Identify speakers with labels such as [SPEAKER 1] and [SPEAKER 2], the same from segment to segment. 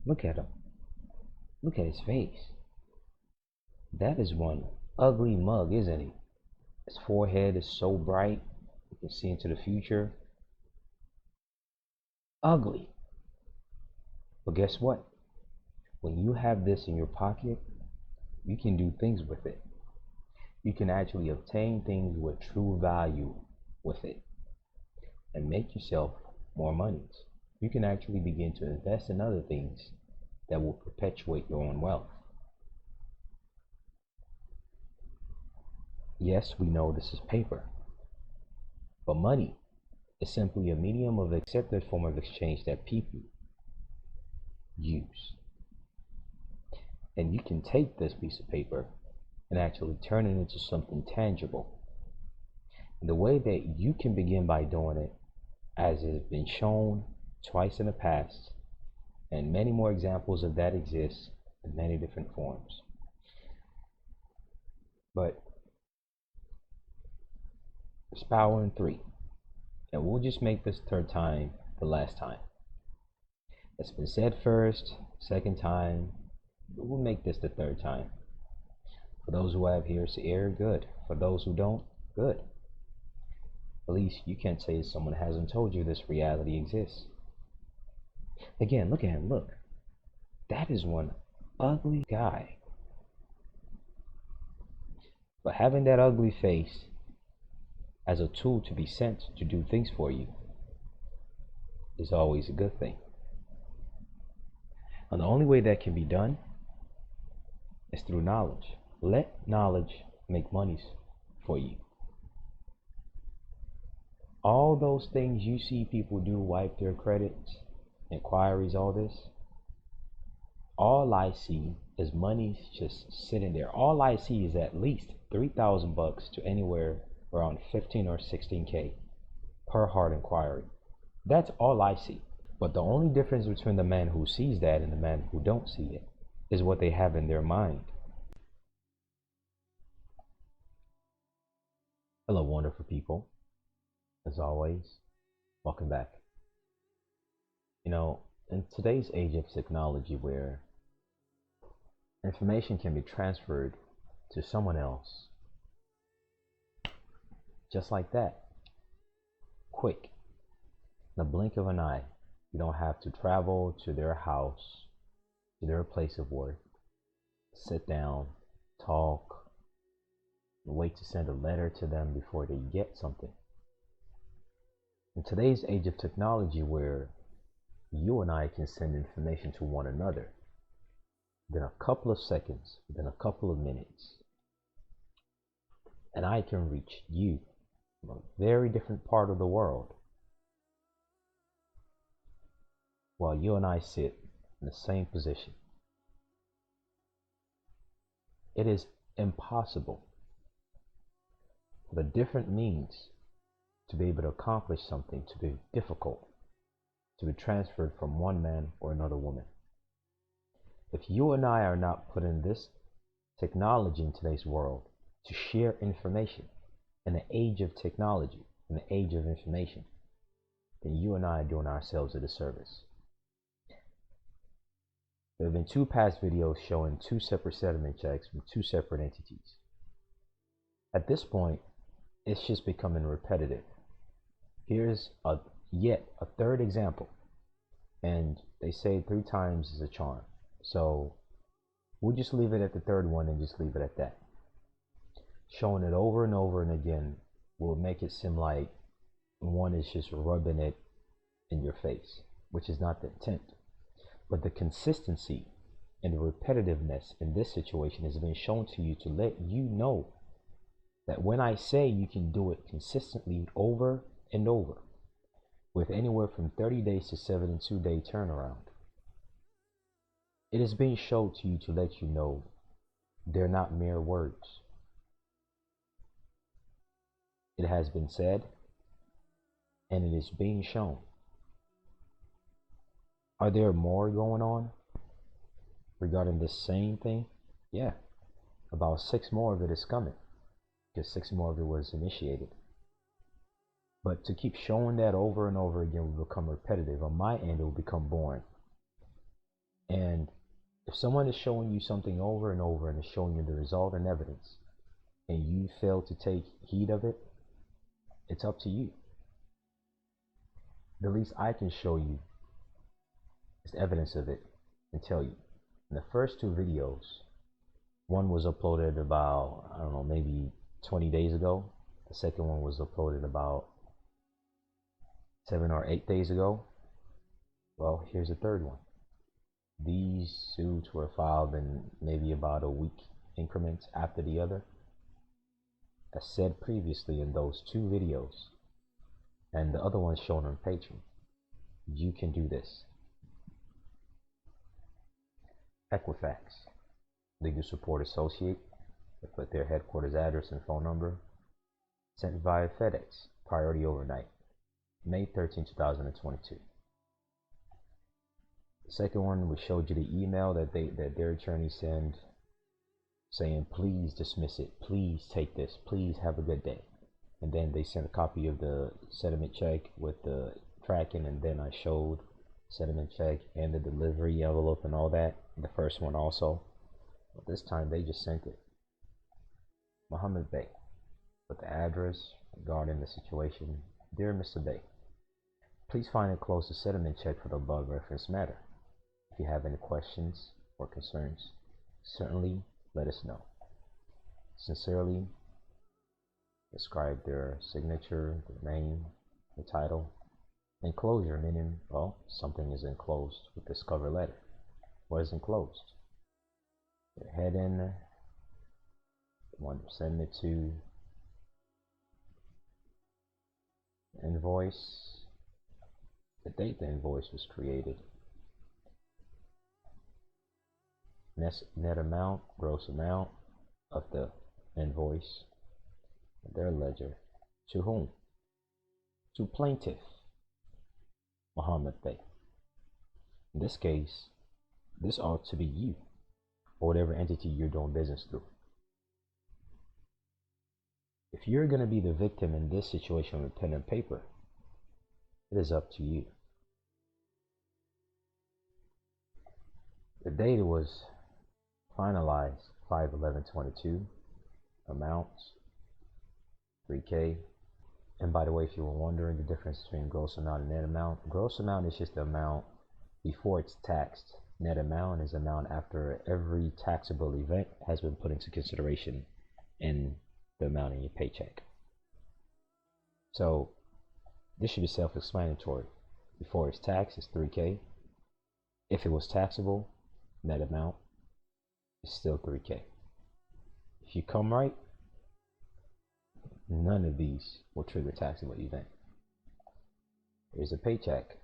[SPEAKER 1] Look at him. Look at his face. That is one ugly mug, isn't he? His forehead is so bright, you can see into the future. Ugly. But guess what? When you have this in your pocket, you can do things with it. You can actually obtain things with true value with it and make yourself more monies. You can actually begin to invest in other things that will perpetuate your own wealth. Yes, we know this is paper, but money is simply a medium of accepted form of exchange that people use. And you can take this piece of paper and actually turn it into something tangible. And the way that you can begin by doing it, as has been shown twice in the past, and many more examples of that exist in many different forms. But there's power in three. And we'll just make this third time the last time. It's been said first, second time, but we'll make this the third time. For those who have ears to hear, good. For those who don't, good. At least you can't say someone hasn't told you this reality exists. Again, look at him, look. That is one ugly guy. But having that ugly face as a tool to be sent to do things for you is always a good thing. And the only way that can be done is through knowledge. Let knowledge make monies for you. All those things you see people do, wipe their credits, inquiries, all this, all I see is money just sitting there. All I see is at least $3,000 to anywhere around 15 or 16K per hard inquiry. That's all I see. But the only difference between the man who sees that and the man who don't see it is what they have in their mind. Hello, wonderful people. As always, welcome back. You know, in today's age of technology where information can be transferred to someone else just like that, quick, in the blink of an eye. You don't have to travel to their house, to their place of work, sit down, talk, wait to send a letter to them before they get something. In today's age of technology where you and I can send information to one another within a couple of seconds, within a couple of minutes, and I can reach you from a very different part of the world while you and I sit in the same position. It is impossible for the different means to be able to accomplish something to be difficult to be transferred from one man or another woman. If you and I are not putting this technology in today's world to share information in the age of technology, in the age of information, then you and I are doing ourselves a disservice. There have been two past videos showing two separate settlement checks from two separate entities. At this point, it's just becoming repetitive. Here's yet a third example, and they say 3 times is a charm. So we'll just leave it at the third one and just leave it at that. Showing it over and over and again will make it seem like one is just rubbing it in your face, which is not the intent. But the consistency and the repetitiveness in this situation has been shown to you to let you know that when I say you can do it consistently over and over with anywhere from 30 days to 72-day turnaround, it is being shown to you to let you know they're not mere words. It has been said and it is being shown. Are there more going on regarding this same thing? Yeah, about 6 more of it is coming, because 6 more of it was initiated. But to keep showing that over and over again will become repetitive. On my end, it will become boring. And if someone is showing you something over and over and is showing you the result and evidence, and you fail to take heed of it, it's up to you. The least I can show you is evidence of it and tell you. In the first two videos, one was uploaded about, I don't know, maybe 20 days ago. The second one was uploaded about 7 or 8 days ago. Well, here's the third one. These suits were filed in maybe about a week increments after the other. As said previously in those two videos, and the other one shown on Patreon, you can do this. Equifax, Legal Support Associate, they put their headquarters address and phone number, sent via FedEx, priority overnight, May 13, 2022. The second one, we showed you the email that their attorney sent saying, please dismiss it, please take this, please have a good day. And then they sent a copy of the settlement check with the tracking, and then I showed settlement check and the delivery envelope and all that. The first one also. But this time they just sent it. Muhammad Bey, with the address regarding the situation. Dear Mr. Bey, please find and close the settlement check for the above referenced matter. If you have any questions or concerns, certainly let us know. Sincerely, describe their signature, their name, the title. Enclosure, meaning, well, something is enclosed with this cover letter. What is enclosed? Their heading, the one they're sending it to, the invoice, the date the invoice was created, net amount, gross amount of the invoice, their ledger. To whom? To plaintiff Muhammad Bey. In this case, this ought to be you, or whatever entity you're doing business through. If you're going to be the victim in this situation with pen and paper, it is up to you. The date was finalized 5/11/22. Amounts 3K. And by the way, if you were wondering the difference between gross amount and net amount, gross amount is just the amount before it's taxed. Net amount is amount after every taxable event has been put into consideration in the amount in your paycheck. So this should be self-explanatory. Before it's taxed, it's 3K. If it was taxable, net amount is still 3K. If you come right, none of these will trigger taxable event. Here's a paycheck.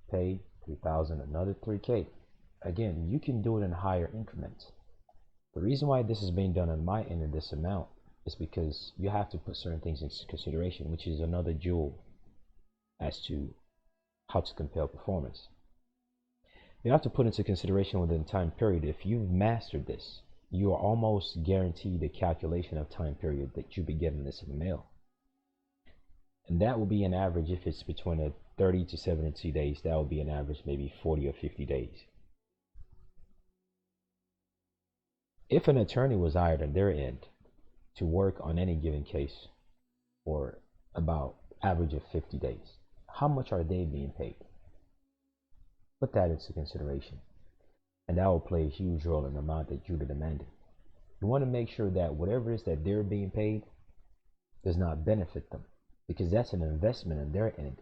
[SPEAKER 1] Pay 3,000, another 3K. Again, you can do it in higher increments. The reason why this is being done on my end of this amount is because you have to put certain things into consideration, which is another jewel as to how to compare performance. You have to put into consideration within time period. If you've mastered this, you are almost guaranteed a calculation of time period that you'll be getting this in the mail. And that will be an average. If it's between a 30 to 72 days, that will be an average maybe 40 or 50 days. If an attorney was hired on their end to work on any given case for about average of 50 days, how much are they being paid? Put that into consideration, and that will play a huge role in the amount that you're demanding. You want to make sure that whatever it is that they're being paid does not benefit them, because that's an investment on their end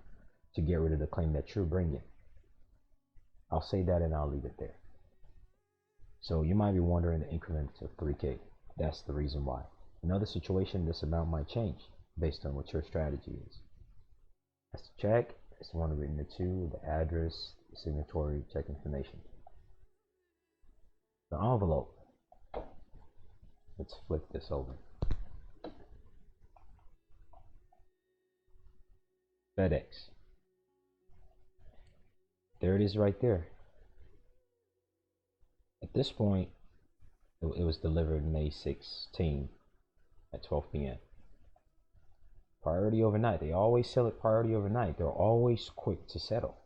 [SPEAKER 1] to get rid of the claim that you're bringing. I'll say that and I'll leave it there. So you might be wondering the increments of 3K. That's the reason why. Another situation, this amount might change based on what your strategy is. That's the check. It's the one written to, the address, the signatory, check information. The envelope. Let's flip this over. FedEx. There it is right there. At this point, it was delivered May 16 at 12 p.m. Priority overnight. They always sell it priority overnight. They're always quick to settle.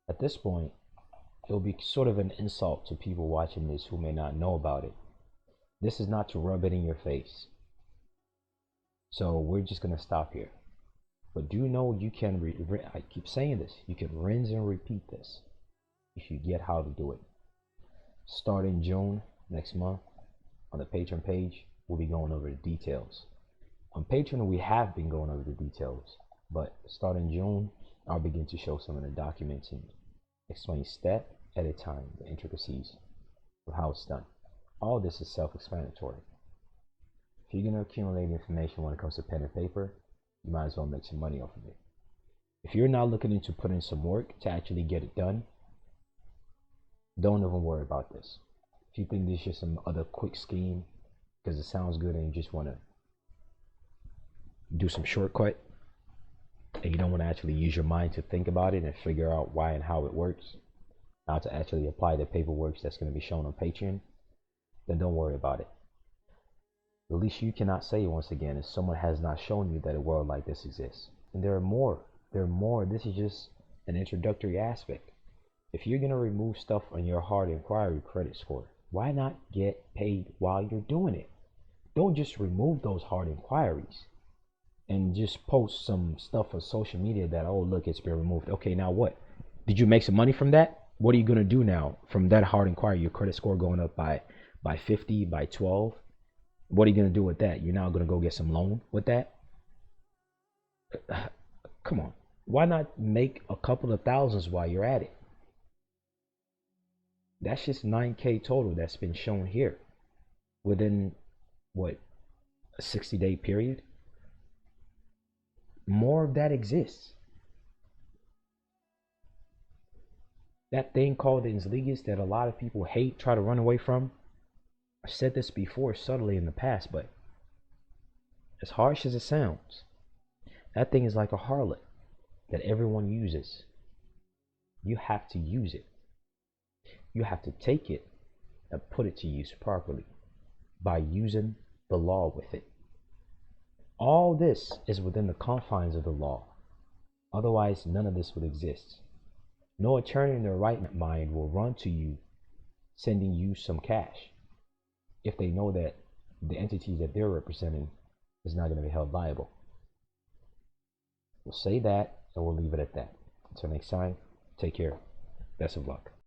[SPEAKER 1] At this point, it'll be sort of an insult to people watching this who may not know about it. This is not to rub it in your face. So we're just going to stop here. But do know you can, I keep saying this, you can rinse and repeat this if you get how to do it. Starting June next month, on the Patreon page, we'll be going over the details. On Patreon, we have been going over the details, but starting June, I'll begin to show some of the documents and explain step at a time the intricacies of how it's done. All this is self-explanatory. If you're going to accumulate information when it comes to pen and paper, you might as well make some money off of it. If you're not looking into putting some work to actually get it done, don't even worry about this. If you think this is just some other quick scheme because it sounds good and you just want to do some shortcut and you don't want to actually use your mind to think about it and figure out why and how it works, how to actually apply the paperwork that's going to be shown on Patreon, then don't worry about it. The least you cannot say, once again, is someone has not shown you that a world like this exists. And there are more. This is just an introductory aspect. If you're going to remove stuff on your hard inquiry credit score, why not get paid while you're doing it? Don't just remove those hard inquiries and just post some stuff on social media that, oh, look, it's been removed. Okay, now what? Did you make some money from that? What are you going to do now from that hard inquiry? Your credit score going up by 50, by 12? What are you going to do with that? You're now going to go get some loan with that? Come on. Why not make a couple of thousands while you're at it? That's just 9K total that's been shown here within, what, a 60-day period? More of that exists. That thing called the Ensligas that a lot of people hate, try to run away from. I've said this before subtly in the past, but as harsh as it sounds, that thing is like a harlot that everyone uses. You have to use it. You have to take it and put it to use properly by using the law with it. All this is within the confines of the law. Otherwise, none of this would exist. No attorney in their right mind will run to you sending you some cash if they know that the entities that they're representing is not going to be held liable. We'll say that and we'll leave it at that. Until next time, take care. Best of luck.